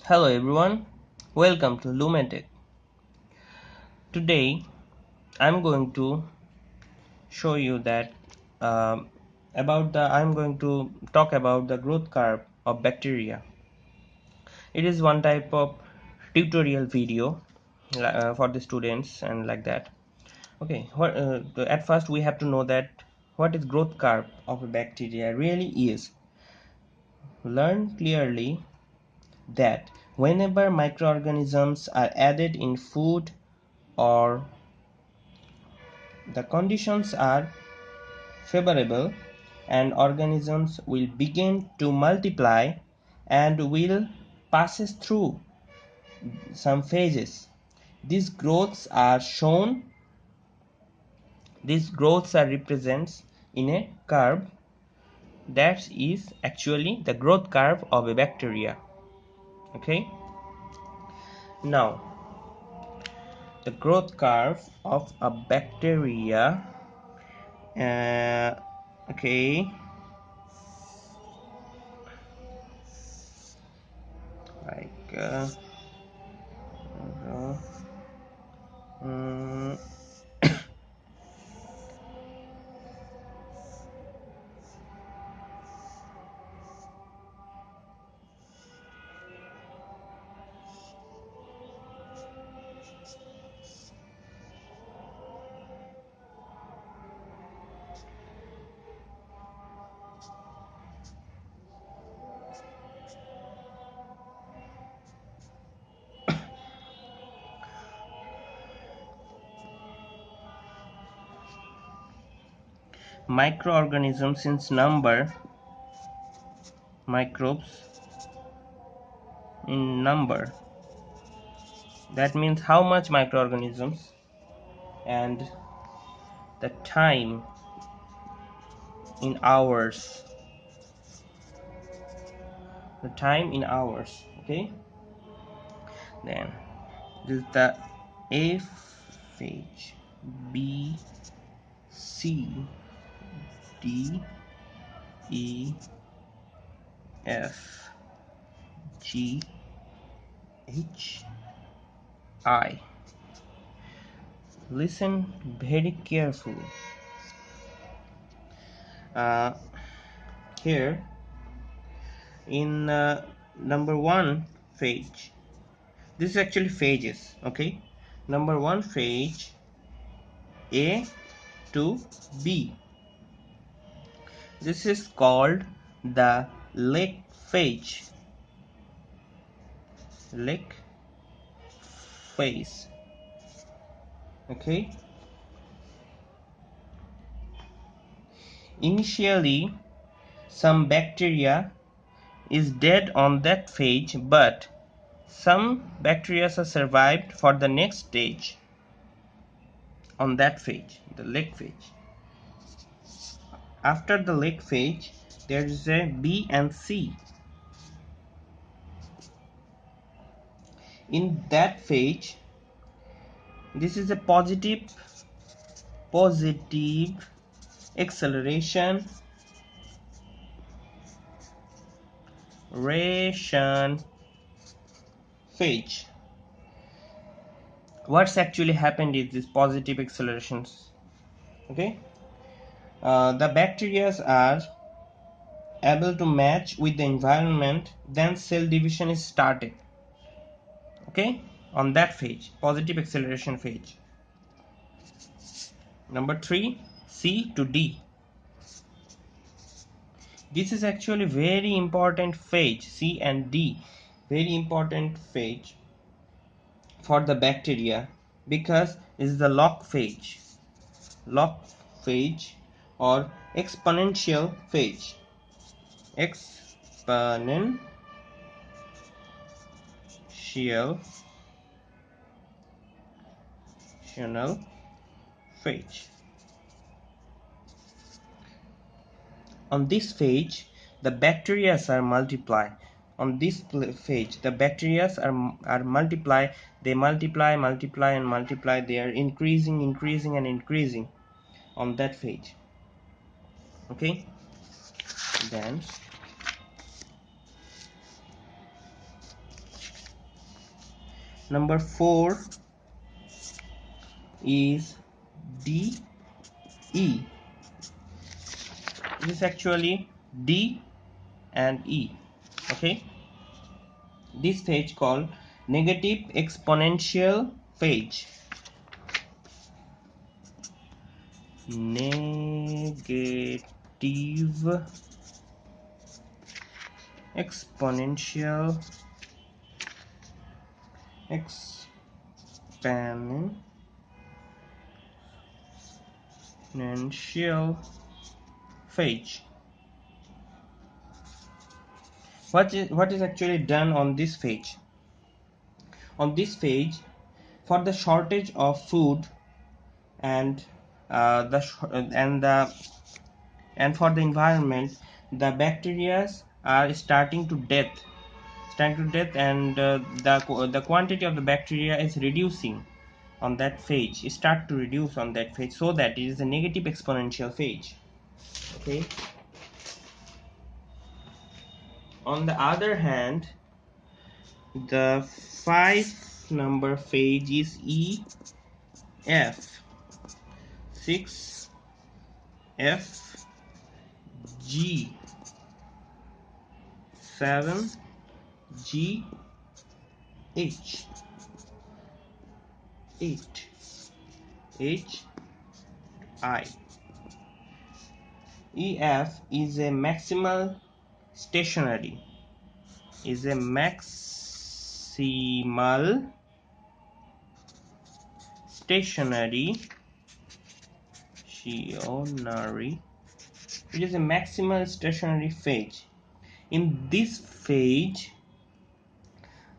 Hello everyone, welcome to Lumentech. Today I'm going to show you that I'm going to talk about the growth curve of bacteria. It is one type of tutorial video for the students and like that. Okay, at first we have to know that what is growth curve of a bacteria really is. Learn clearly that whenever microorganisms are added in food or the conditions are favorable and organisms will begin to multiply and will passes through some phases. These growths are shown, these growths are represents in a curve that is actually the growth curve of a bacteria. Okay, now the growth curve of a bacteria, okay, like uh, mm, microorganisms in number, microbes in number, that means how much microorganisms, and the time in hours, the time in hours. Okay, then this is the A phage, B, C, D, E, F, G, H, I. Listen very carefully. uh, Here in number one phage, this is actually phages. Okay, number one phage A to B, this is called the leg phage, leg phase. Okay, initially some bacteria is dead on that phage, but some bacteria are survived for the next stage on that phage, the leg phage. After the leg phage, there is a B and C. In that phage, this is a positive acceleration ration phage. What's actually happened is this positive accelerations. Okay, the bacteria are able to match with the environment, then cell division is started. Okay, on that phage, positive acceleration phage. Number 3, C to D. This is actually very important phage, C and D, very important phage for the bacteria, because this is the log phage or exponential phage, exponential phage. On this phage, the bacteria are multiply. On this phage, the bacteria are multiply. They multiply, and multiply. They are increasing, and increasing on that phage. Okay, then Number 4 is D E. It is actually D and E. Okay, this phase called negative exponential phase. Negative exponential exponential phase. What is actually done on this phase? On this phase, for the shortage of food and and for the environment, the bacteria are starting to death, and the quantity of the bacteria is reducing on that phase. It start to reduce on that phase, so that it is a negative exponential phase. Okay. On the other hand, the 5 number phase is EF. 6 F G 7 G H 8 H I. EF is a maximal stationary is a maximal stationary stationary it is a maximal stationary phase. In this phase,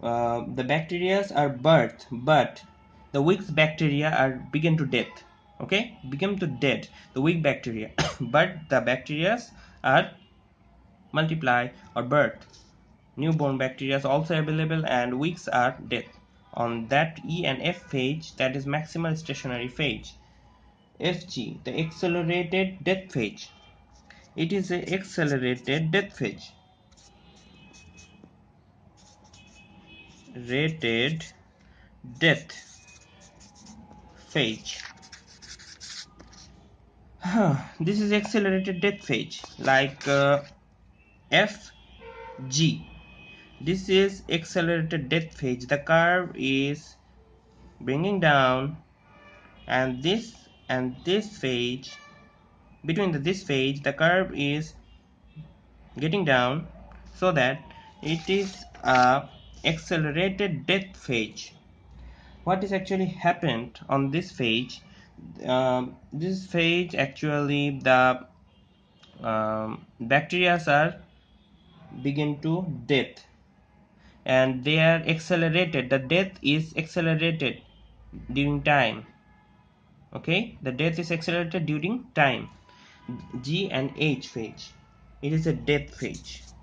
the bacteria are birth, but the weak bacteria are begin to death. Okay, begin to dead the weak bacteria, but the bacteria are multiply or birth. Newborn bacteria is also available, and weaks are death. On that E and F phase, that is maximal stationary phase. FG, the accelerated death phase. It is a accelerated death phase. Rated death phase. This is accelerated death phase, like FG. This is accelerated death phase. The curve is bringing down, and this phase, between this phase, the curve is getting down, so that it is a accelerated death phase. What is actually happened on this phase? This phase, actually, the bacteria are begin to death, and they are accelerated. The death is accelerated during time. Okay, the death is accelerated during time. G and H phase, it is a death phase.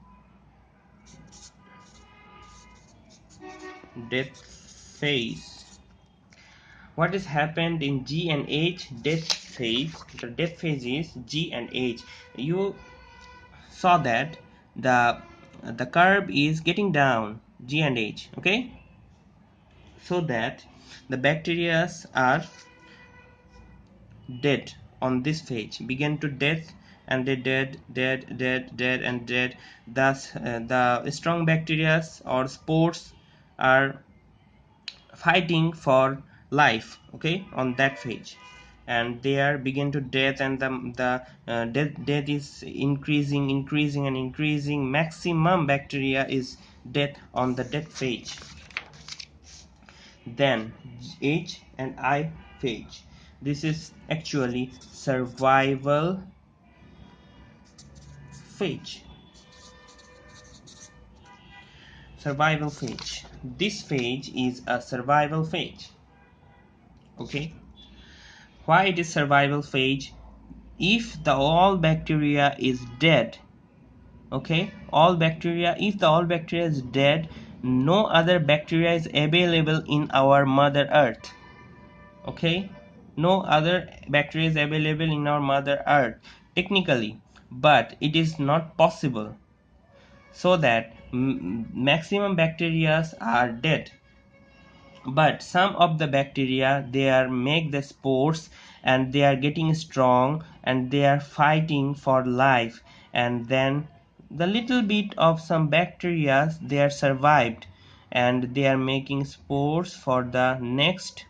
Death phase. What has happened in G and H death phase? The death phase is G and H. You saw that the curve is getting down, G and H. Okay, so that the bacteria are dead on this phase, begin to death, and they dead and dead. Thus the strong bacteria or spores are fighting for life, okay, on that phase, and they are begin to death, and death is increasing and increasing. Maximum bacteria is death on the death phase. Then H and I phase. This is actually survival phase. Survival phase. This phase is a survival phase. Okay, why it is survival phase? If the all bacteria is dead, okay, if the all bacteria is dead, no other bacteria is available in our mother earth. Okay, no other bacteria is available in our mother earth technically, but it is not possible, so that maximum bacteria are dead. but some of the bacteria, they are make the spores, and they are getting strong, and they are fighting for life, and then the little bit of some bacteria, they are survived, and they are making spores for the next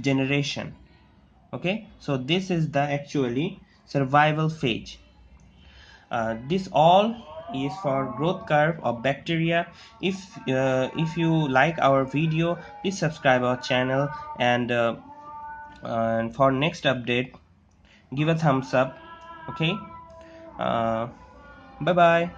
generation. Okay, so this is the actually survival phase. This all is for growth curve of bacteria. If you like our video, please subscribe our channel, and for next update, give a thumbs up. Okay, uh, bye bye.